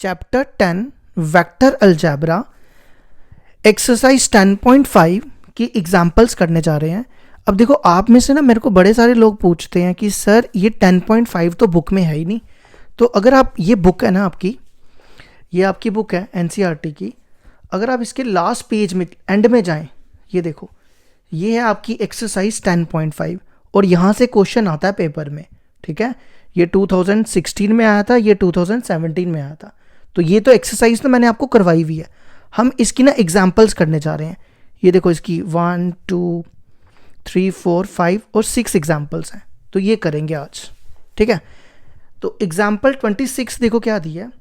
Chapter 10 vector algebra exercise 10.5 की examples करने जा रहे हैं। अब देखो, आप में से ना मेरे को बड़े सारे लोग पूछते हैं कि सर ये 10.5 तो बुक में है ही नहीं। तो अगर आप, ये बुक है ना आपकी, ये आपकी बुक है एनसीईआरटी की, अगर आप इसके लास्ट पेज में एंड में जाएं, ये देखो, ये है आपकी एक्सरसाइज 10.5 और यहाँ से क्वेश्चन आता है पेपर में। ठीक है, ये 2016 में आया था, ये 2017 में आया था। तो ये तो एक्सरसाइज तो मैंने आपको करवाई हुई है। हम इसकी ना एग्जाम्पल्स करने जा रहे हैं। ये देखो, इसकी 1 2 3 4 5 और 6 एग्जाम्पल्स हैं, तो ये करेंगे आज। ठीक है, तो एग्जाम्पल 26 देखो क्या दिया है।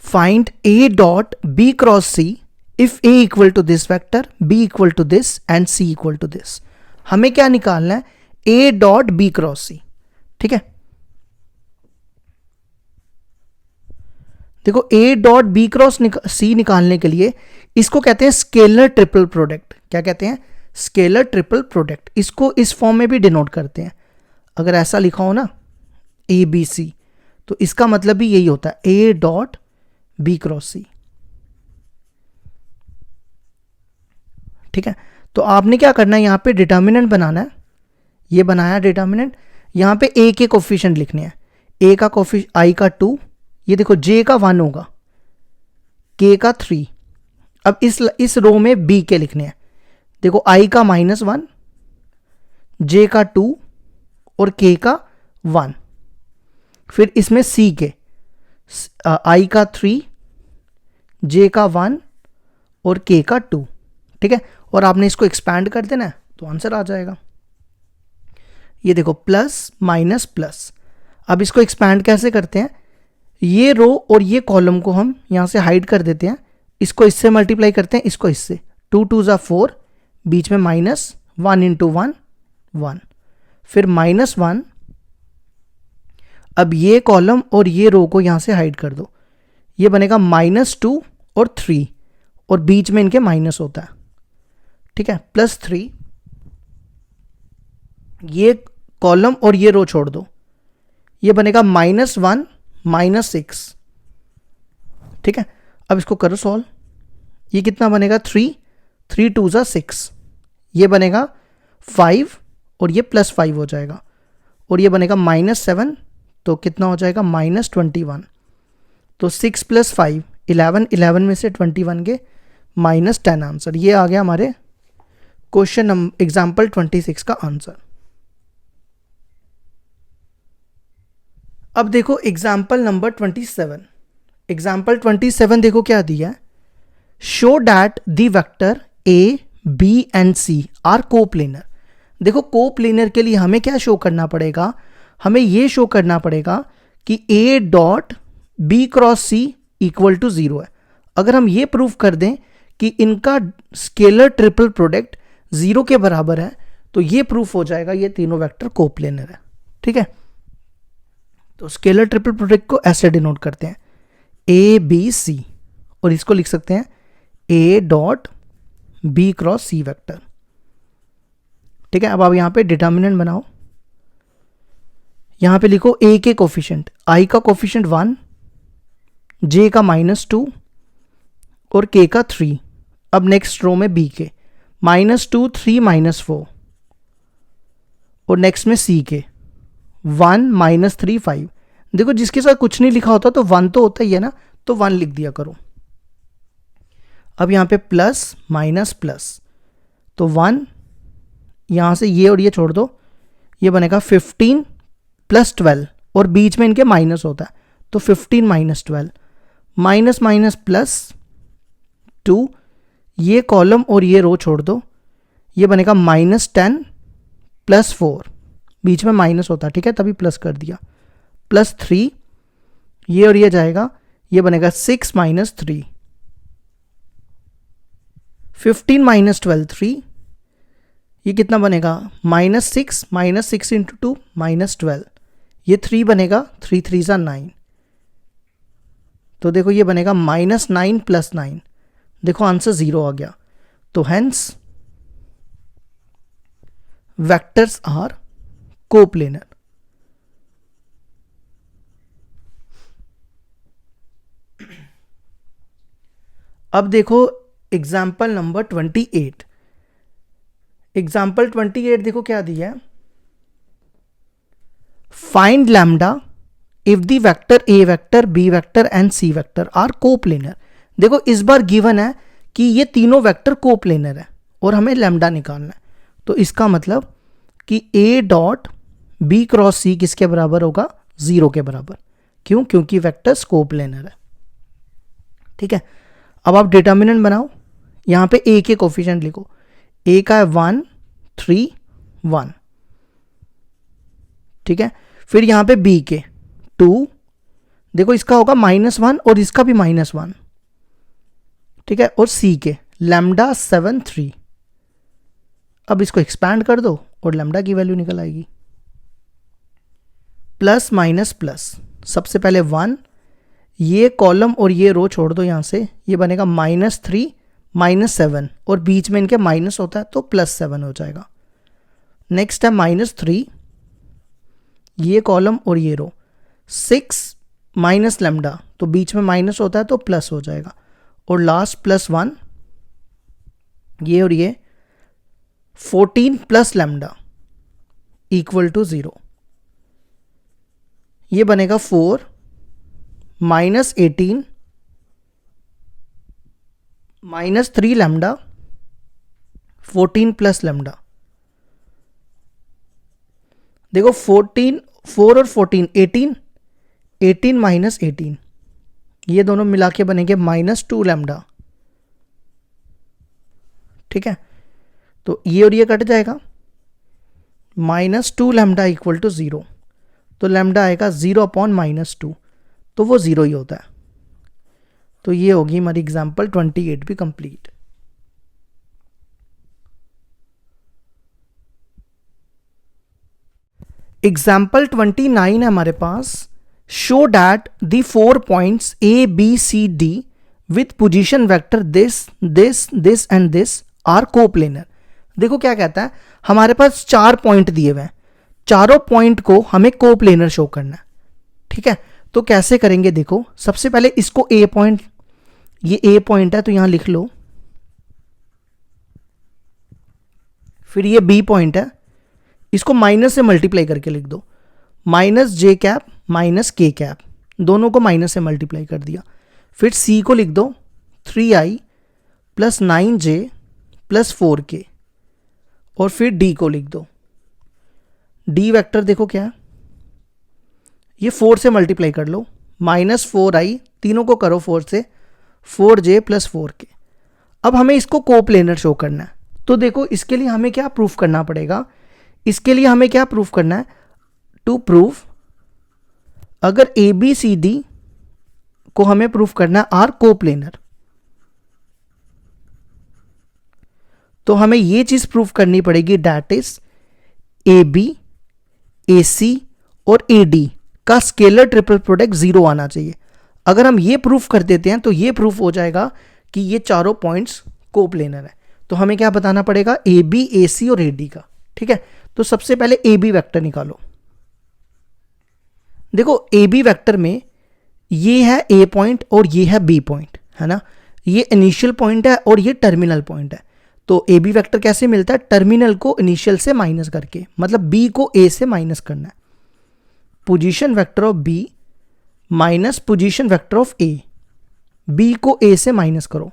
Find a dot b cross c if a equal to this vector, b equal to this and c equal to this. हमें क्या निकालना है? A dot b cross c. ठीक है, देखो a dot b cross c निकालने के लिए इसको कहते हैं स्केलर ट्रिपल प्रोडक्ट। क्या कहते हैं? Scalar triple product. इसको इस फॉर्म में भी डिनोट करते हैं। अगर ऐसा लिखा हो ना ए बी सी, तो इसका मतलब भी यही होता है, a dot b cross c. ठीक है, तो आपने क्या करना है, यहां पे डिटर्मिनेंट बनाना है। ये बनाया डिटर्मिनेंट, यहां पे ए के कोफिशिएंट लिखने हैं। ए का कोफिशिएंट आई का 2, ये देखो जे का 1 होगा, के का 3। अब इस रो में बी के लिखने हैं। देखो आई का -1, जे का 2 और के का 1। फिर इसमें सी के, आई का 3, जे का 1 और के का 2। ठीक है, और आपने इसको एक्सपैंड कर देना है तो आंसर आ जाएगा। ये देखो प्लस माइनस प्लस। अब इसको एक्सपैंड कैसे करते हैं? ये रो और ये कॉलम को हम यहां से हाइड कर देते हैं, इसको इससे मल्टीप्लाई करते हैं, इसको इससे। 2 2 ज़ा 4, बीच में माइनस, 1 इंटू 1 1, फिर -1। अब ये कॉलम और ये रो को यहां से हाइड कर दो, ये बनेगा -2 और 3, और बीच में इनके माइनस होता है। ठीक है, +3। ये कॉलम और ये रो छोड़ दो, ये बनेगा -1 -6। ठीक है, अब इसको करो सॉल्व। ये कितना बनेगा? 3 3 2 ज़ा 6, ये बनेगा 5 और ये +5 हो जाएगा, और ये बनेगा -7, तो कितना हो जाएगा? -21। तो 6 + 5 11, 11 में से 21 के -10 आंसर। ये आ गया हमारे क्वेश्चन एग्जाम्पल 26 का आंसर। अब देखो एग्जाम्पल नंबर 27। एग्जाम्पल 27 देखो क्या दिया है। Show that the vector a b and c are coplanar. देखो कोप्लेनर के लिए हमें क्या शो करना पड़ेगा? हमें ये शो करना पड़ेगा कि a dot b cross c equal to 0 है। अगर हम ये प्रूव कर दें कि इनका स्केलर ट्रिपल प्रोडक्ट 0 के बराबर है, तो ये प्रूफ हो जाएगा ये तीनों वेक्टर कोप्लेनर है। ठीक है, तो स्केलर ट्रिपल प्रोडक्ट को ऐसे डिनोट करते हैं, ए बी सी, और इसको लिख सकते हैं a dot b cross c vector. ठीक है, अब आप यहां पे डिटर्मिनेंट बनाओ। यहां पे लिखो ए के कोफिशिएंट, आई का कोफिशिएंट 1, जे का -2 और के का 3। अब नेक्स्ट रो में बी के -2 3 -4, और नेक्स्ट में सी के 1 -3 5। देखो जिसके साथ कुछ नहीं लिखा होता तो 1 तो होता ही है ना, तो 1 लिख दिया करो। अब यहां पे प्लस माइनस प्लस, तो 1, यहां से ये और ये छोड़ दो, ये बनेगा 15 + 12, और बीच में इनके माइनस होता है, तो 15 - 12, माइनस माइनस +2, ये कॉलम और ये रो छोड़ दो, ये बनेगा -10 + 4, बीच में माइनस होता है। ठीक है, तभी प्लस कर दिया, +3, ये और ये जाएगा, ये बनेगा 6 - 3, 15 - 12 3, ये कितना बनेगा? -6 -6 इंटू 2 -12, ये 3 बनेगा, 3 3 ज़ा 9, तो देखो ये बनेगा -9 + 9। देखो आंसर 0 आ गया। तो हेंस वेक्टर्स आर कोप्लेनर। अब देखो एग्जाम्पल नंबर 28। एग्जाम्पल 28 देखो क्या दिया है, find lambda if the vector a vector b vector and c vector are coplanar. देखो इस बार गिवन है कि ये तीनों वेक्टर कोप्लेनर है और हमें लैम्डा निकालना है। तो इसका मतलब कि ए डॉट बी क्रॉस सी किसके बराबर होगा, 0 के बराबर। क्यों, क्योंकि वेक्टर्स कोप्लेनर है। ठीक है, अब आप डिटर्मिनेंट बनाओ। यहां पे ए के कोफिशिएंट लिखो, ए का है 1 3 1। ठीक है, फिर यहां पे बी के 2, देखो इसका होगा -1 और इसका भी -1। ठीक है, और सी के लैम्डा 7 3। अब इसको एक्सपैंड कर दो और लैम्डा की वैल्यू निकल आएगी। प्लस माइनस प्लस, सबसे पहले 1, ये कॉलम और ये रो छोड़ दो यहां से, ये बनेगा -3 -7 और बीच में इनके माइनस होता है तो +7 हो जाएगा। नेक्स्ट है -3, ये कॉलम और ये रो 6 माइनस लैम्डा, तो बीच में माइनस होता है तो प्लस हो जाएगा। और लास्ट +1, ये और ये 14 प्लस लैम्डा इक्वल टू 0। ये बनेगा 4 -18 -3 लैम्डा 14 प्लस लैम्डा। देखो 14 4 और 14 18 18 -18, ये दोनों मिला के बनेंगे -2 लैम्डा। ठीक है, तो ये और ये कट जाएगा, -2 लैम्डा इक्वल टू 0। तो लैम्डा आएगा 0/-2, तो वो 0 ही होता है। तो ये होगी हमारी एग्जाम्पल 28 भी कंप्लीट। एग्जाम्पल 29 है हमारे पास, show that the 4 points A B C D with position vector this this this and this are coplanar. देखो क्या कहता है, हमारे पास 4 पॉइंट दिए हुए हैं, चारों पॉइंट को हमें कोप्लेनर शो करना है। ठीक है, तो कैसे करेंगे, देखो सबसे पहले इसको ए पॉइंट, ये ए पॉइंट है तो यहां लिख लो, फिर ये बी पॉइंट है, इसको माइनस से मल्टीप्लाई करके लिख दो, -j कैप -k कैप, दोनों को माइनस से मल्टीप्लाई कर दिया। फिर सी को लिख दो 3i + 9j + 4k, और फिर डी को लिख दो, डी वेक्टर देखो क्या है, ये 4 से मल्टीप्लाई कर लो, -4i, तीनों को करो 4 से, 4j + 4k। अब हमें इसको कोप्लेनर शो करना है, तो देखो इसके लिए हमें क्या प्रूफ करना पड़ेगा, इसके लिए हमें क्या प्रूफ करना है, टू प्रूफ, अगर ए बी सी डी को हमें प्रूफ करना है आर कोप्लेनर, तो हमें ये चीज प्रूफ करनी पड़ेगी, डैट इज ए बी ए सी और ए डी का स्केलर ट्रिपल प्रोडक्ट 0 आना चाहिए। अगर हम ये प्रूफ कर देते हैं तो ये प्रूफ हो जाएगा कि ये चारों पॉइंट्स कोप्लेनर है। तो हमें क्या बताना पड़ेगा, ए बी ए सी और ए डी का। ठीक है, तो सबसे पहले ए बी वेक्टर निकालो। देखो ए बी वेक्टर में ये है ए पॉइंट और ये है बी पॉइंट, है ना, ये इनिशियल पॉइंट है और ये टर्मिनल पॉइंट है। तो ए बी वेक्टर कैसे मिलता है, टर्मिनल को इनिशियल से माइनस करके, मतलब बी को ए से माइनस करना है। Position vector of b minus position vector of a, b को ए से माइनस करो,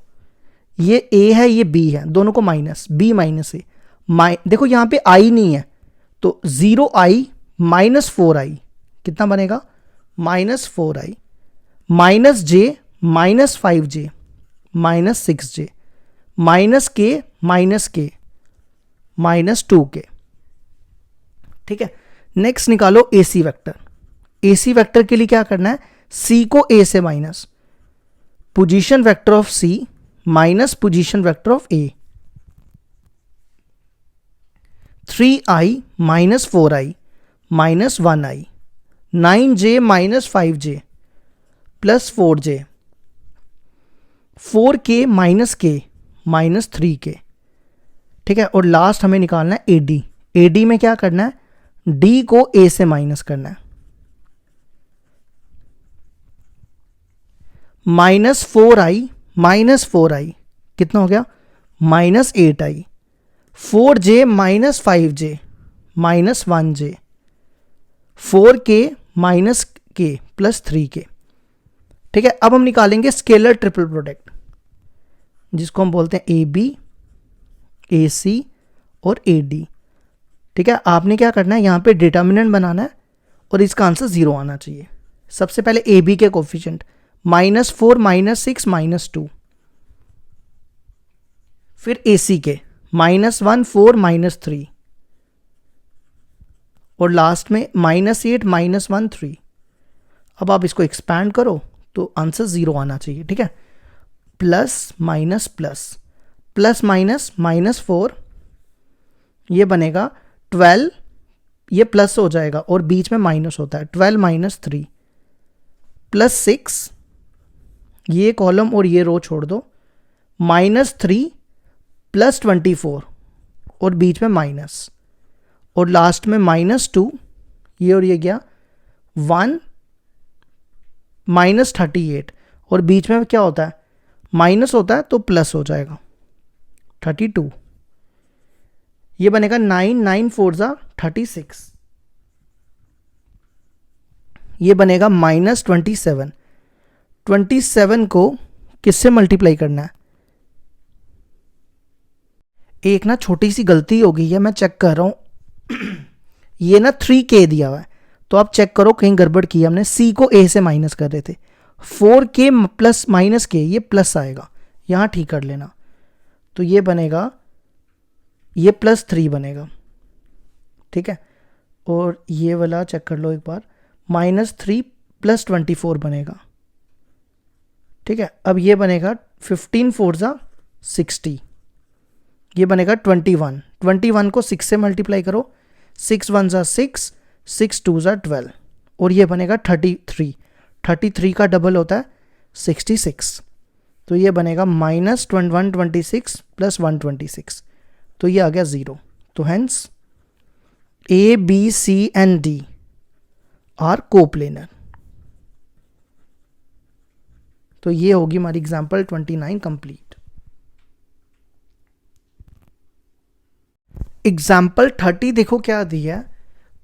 ये ए है ये बी है, दोनों को माइनस, बी माइनस ए, देखो यहां पे आई नहीं है तो 0i -4i कितना बनेगा, -4i, -j -5j -6j -k -2k। ठीक है, नेक्स्ट निकालो एसी वेक्टर। एसी वेक्टर के लिए क्या करना है, सी को ए से minus, position vector of C minus position vector of A, 3i -4i -1i, 9j -5j +4j, 4k -k -3k। ठीक है, और लास्ट हमें निकालना है एडी। एडी में क्या करना है, डी को ए से माइनस करना है, -4i माइनस 4i कितना हो गया, minus 8i, 4j minus 5j minus 1j, 4k minus k plus 3k। ठीक है, अब हम निकालेंगे स्केलर ट्रिपल प्रोडक्ट जिसको हम बोलते हैं AB, AC और AD। ठीक है, आपने क्या करना है, यहाँ पे डिटर्मिनेंट बनाना है और इसका आंसर 0 आना चाहिए। सबसे पहले AB के कोफिशिएंट -4 -6 -2, फिर AC के -1 4 -3 और लास्ट में -8 -1 3। अब आप इसको एक्सपैंड करो तो आंसर 0 आना चाहिए। ठीक है, plus minus plus, plus minus -4, ये बनेगा 12, ये प्लस हो जाएगा और बीच में माइनस होता है, 12 - 3 प्लस 6, ये कॉलम और ये रो छोड़ दो, -3 प्लस 24 और बीच में माइनस और लास्ट में -2, ये और ये गया 1 -38 और बीच में क्या होता है, माइनस होता है तो प्लस हो जाएगा 32। ये बनेगा 9 9 4 36, ये बनेगा -27। 27 को किससे मल्टीप्लाई करना है, एक ना छोटी सी गलती हो गई है, मैं चेक कर रहा हूं ये ना 3k दिया हुआ है तो आप चेक करो कहीं गड़बड़ की, हमने c को a से माइनस कर रहे थे, 4k प्लस माइनस k, ये प्लस आएगा, यहां ठीक कर लेना। तो ये बनेगा, ये +3 बनेगा। ठीक है, और ये वाला चेक कर लो एक बार, -3 प्लस 24 बनेगा। ठीक है, अब ये बनेगा 15 4 60, ये बनेगा 21। 21 को 6 से मल्टीप्लाई करो, 6 1 6, 6 2 12 और ये बनेगा 33। 33 का डबल होता है 66, तो ये बनेगा -126 प्लस 126, तो ये आ गया 0। तो hence A, B, C and D are coplanar. तो ये होगी हमारी एग्जाम्पल 29 कंप्लीट। एग्जाम्पल 30 देखो क्या दिया है,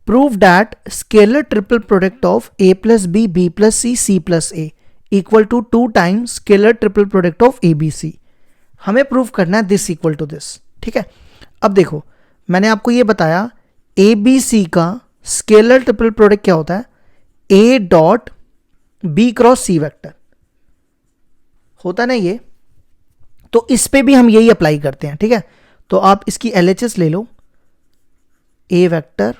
prove that scalar triple product of a plus b b plus c c plus a equal to 2 times scalar triple product of a B c. हमें prove करना है दिस इक्वल टू दिस। ठीक है, अब देखो मैंने आपको ये बताया ए बी सी का स्केलर ट्रिपल प्रोडक्ट क्या होता है, a dot b cross c vector होता ना ये, तो इस पे भी हम यही अप्लाई करते हैं। ठीक है, तो आप इसकी LHS ले लो, ए वेक्टर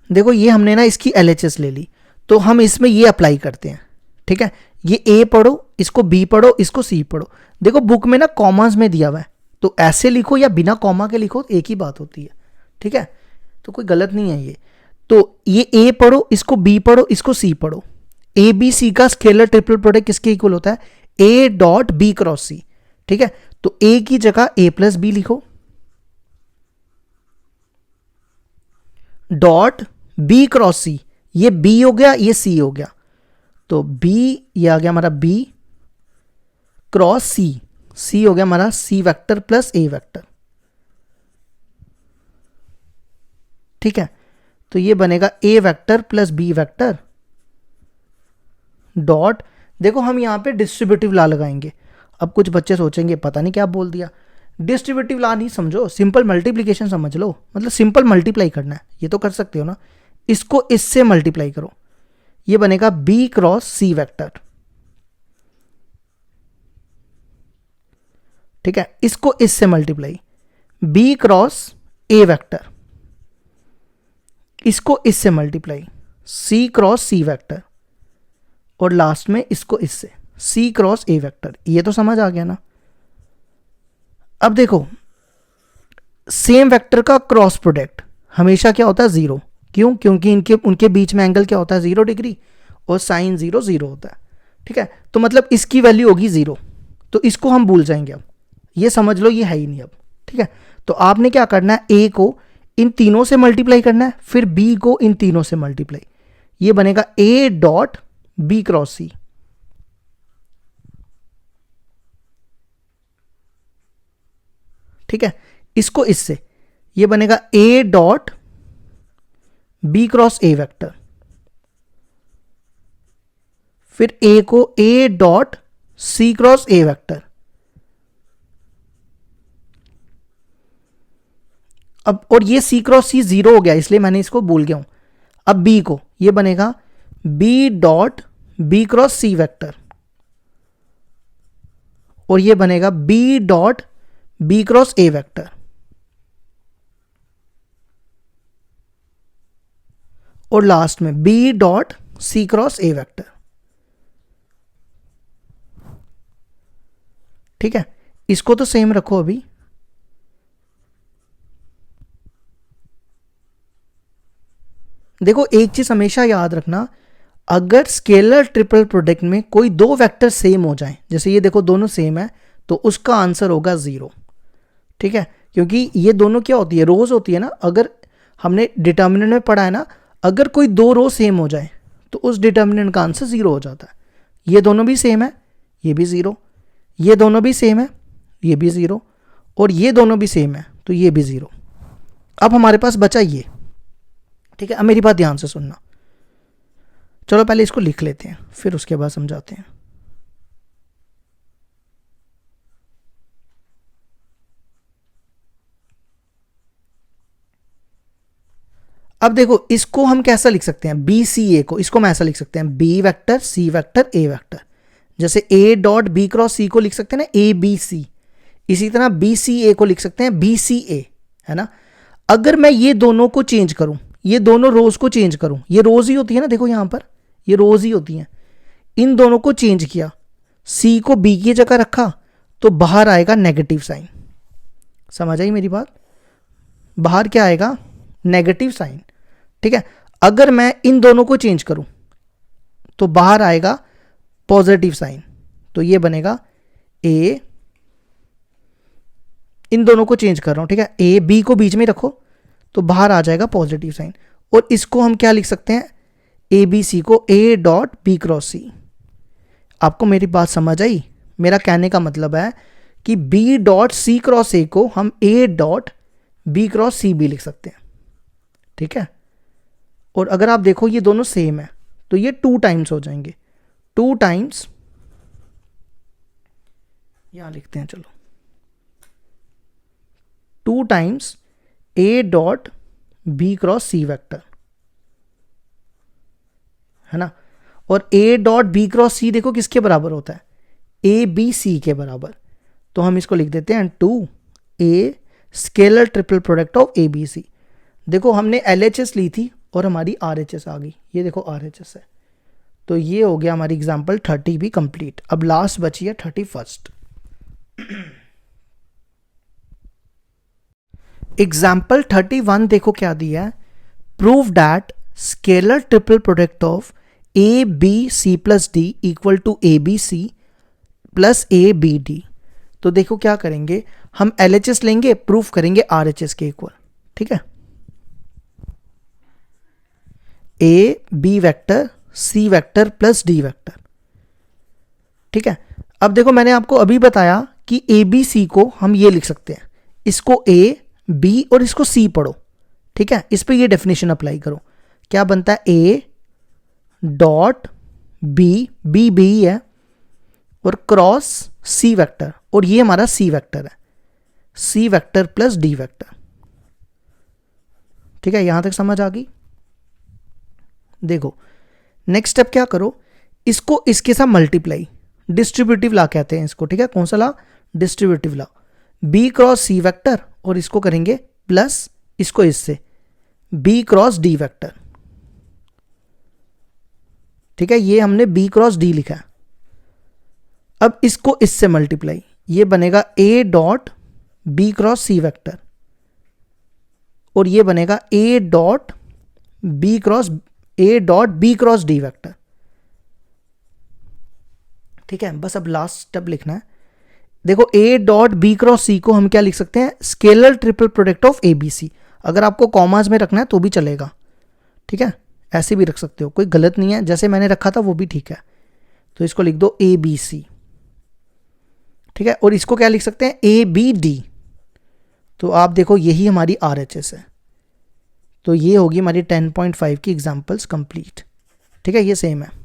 देखो ये हमने ना इसकी LHS ले ली, तो हम इसमें ये अप्लाई करते हैं। ठीक है, ये A पढ़ो, इसको B पढ़ो, इसको C पढ़ो। देखो बुक में ना कॉमास में दिया हुआ है, तो ऐसे लिखो या बिना कॉमा के लिखो एक ही बात होती है। ठीक है, तो कोई गलत नहीं है ये। तो ये A पढ़ो, इसको B पढ़ो, इसको C पढ़ो। ए बी सी का स्केलर ट्रिपल प्रोडक्ट किसके इक्वल होता है, A dot b cross c. ठीक है, तो A की जगह A प्लस बी लिखो, डॉट B क्रॉस सी, ये B हो गया, ये C हो गया, तो B ये आ गया हमारा B क्रॉस C, C हो गया हमारा C vector plus A vector. ठीक है, तो ये बनेगा A vector plus B vector dot, देखो हम यहां पे डिस्ट्रीब्यूटिव लॉ लगाएंगे। अब कुछ बच्चे सोचेंगे पता नहीं क्या बोल दिया, डिस्ट्रीब्यूटिव लॉ नहीं समझो, सिंपल मल्टीप्लिकेशन समझ लो, मतलब सिंपल मल्टीप्लाई करना है, ये तो कर सकते हो ना। इसको इससे मल्टीप्लाई करो, ये बनेगा B क्रॉस C वेक्टर। ठीक है, इसको इससे multiply B cross A vector, इसको इससे multiply C cross C vector और लास्ट में इसको इससे C क्रॉस A वेक्टर। ये तो समझ आ गया ना। अब देखो सेम वेक्टर का क्रॉस प्रोडक्ट हमेशा क्या होता है 0, क्यों, क्योंकि उनके बीच में एंगल क्या होता है 0 डिग्री और साइन 0 0 होता है। ठीक है, तो मतलब इसकी वैल्यू होगी 0, तो इसको हम भूल जाएंगे। अब ये समझ लो ये है ही नहीं अब। ठीक है, तो आपने क्या करना है, A को इन तीनों से मल्टीप्लाई करना है, फिर बी को इन तीनों से मल्टीप्लाई, ये बनेगा a dot b cross c. ठीक है, इसको इससे, ये बनेगा a dot b cross a vector, फिर ए को a dot c cross a vector. अब और ये सी क्रॉस सी जीरो हो गया इसलिए मैंने इसको भूल गया हूं। अब बी को, ये बनेगा b dot b cross c vector, और ये बनेगा b dot b cross a vector. और लास्ट में b dot c cross a vector. ठीक है, इसको तो सेम रखो अभी। देखो एक चीज हमेशा याद रखना, अगर स्केलर ट्रिपल प्रोडक्ट में कोई दो वेक्टर सेम हो जाएं, जैसे ये देखो दोनों सेम है, तो उसका आंसर होगा 0। ठीक है, क्योंकि ये दोनों क्या होती है, रोज होती है ना। अगर हमने डिटर्मिनेंट में पढ़ा है ना, अगर कोई दो रो सेम हो जाए तो उस डिटर्मिनेंट का आंसर 0 हो जाता है। ये दोनों भी सेम है, ये भी 0, ये दोनों भी सेम है, ये भी 0, और ये दोनों भी सेम है तो ये भी 0। अब हमारे पास बचा ये। ठीक है, अब मेरी बात ध्यान से सुनना। चलो पहले इसको लिख लेते हैं, फिर उसके बाद समझाते हैं। अब देखो इसको हम कैसा लिख सकते हैं, बी सी ए को, इसको हम ऐसा लिख सकते हैं, b vector c vector a vector. जैसे a dot b cross c को लिख सकते हैं ना ए बी सी, इसी तरह बी सी ए को लिख सकते हैं बी सी ए, है ना। अगर मैं ये दोनों को चेंज करूं, ये दोनों रोज को चेंज करूं, ये रोज ही होती है ना, देखो यहां पर ये रोज ही होती हैं, इन दोनों को चेंज किया, सी को बी की जगह रखा, तो बाहर आएगा नेगेटिव साइन। समझ आई मेरी बात, बाहर क्या आएगा, नेगेटिव साइन। ठीक है, अगर मैं इन दोनों को चेंज करूं तो बाहर आएगा पॉजिटिव साइन, तो ये बनेगा ए, इन दोनों को चेंज कर रहा हूं, ठीक है, ए बी को बीच में रखो तो बाहर आ जाएगा पॉजिटिव साइन। और इसको हम क्या लिख सकते हैं, ए बी सी को ए डॉट बी क्रॉस सी। आपको मेरी बात समझ आई, मेरा कहने का मतलब है कि b dot c cross a को हम a dot b cross c भी लिख सकते हैं। ठीक है, और अगर आप देखो ये दोनों सेम है तो ये 2 टाइम्स हो जाएंगे, 2 टाइम्स, यहां लिखते हैं चलो, 2 times a dot b cross c vector, है ना। और a dot b cross c देखो किसके बराबर होता है, ए बी सी के बराबर, तो हम इसको लिख देते हैं 2 a scalar triple product of a B c. देखो हमने LHS ली थी और हमारी RHS आ गई, ये देखो RHS है, तो ये हो गया हमारी एग्जाम्पल 30 भी कंप्लीट। अब लास्ट बची है 31st। एग्जाम्पल 31 देखो क्या दिया है, prove that scalar triple product of a B c plus d equal to a B c plus a b d. तो देखो क्या करेंगे, हम LHS लेंगे, प्रूफ करेंगे RHS के इक्वल। ठीक है, a b vector c vector plus d vector. ठीक है, अब देखो मैंने आपको अभी बताया कि ए बी सी को हम ये लिख सकते हैं, इसको ए बी और इसको सी पढ़ो। ठीक है, इस पे ये डेफिनेशन अप्लाई करो, क्या बनता है, a dot b, b b है, और क्रॉस सी वेक्टर, और ये हमारा सी वेक्टर है, सी वेक्टर प्लस डी वेक्टर। ठीक है, यहां तक समझ आ गई। देखो नेक्स्ट स्टेप क्या करो, इसको इसके साथ मल्टीप्लाई, डिस्ट्रीब्यूटिव ला कहते हैं इसको। ठीक है, कौन सा ला, distributive law, B cross c vector, और इसको करेंगे प्लस इसको इससे बी क्रॉस डी वेक्टर। ठीक है, ये हमने बी क्रॉस डी लिखा है। अब इसको इससे मल्टीप्लाई, ये बनेगा a dot b cross c vector, और ये बनेगा a dot b cross a dot b cross d vector. ठीक है, बस अब लास्ट स्टेप लिखना है। देखो a dot b cross c को हम क्या लिख सकते हैं, scalar triple product of a B c. अगर आपको कॉमास में रखना है तो भी चलेगा, ठीक है, ऐसे भी रख सकते हो, कोई गलत नहीं है, जैसे मैंने रखा था वो भी ठीक है। तो इसको लिख दो ABC, ठीक है, और इसको क्या लिख सकते हैं ABD। तो आप देखो यही हमारी RHS है। तो ये होगी हमारी 10.5 की एग्जाम्पल्स कंप्लीट, ठीक है, ये सेम है।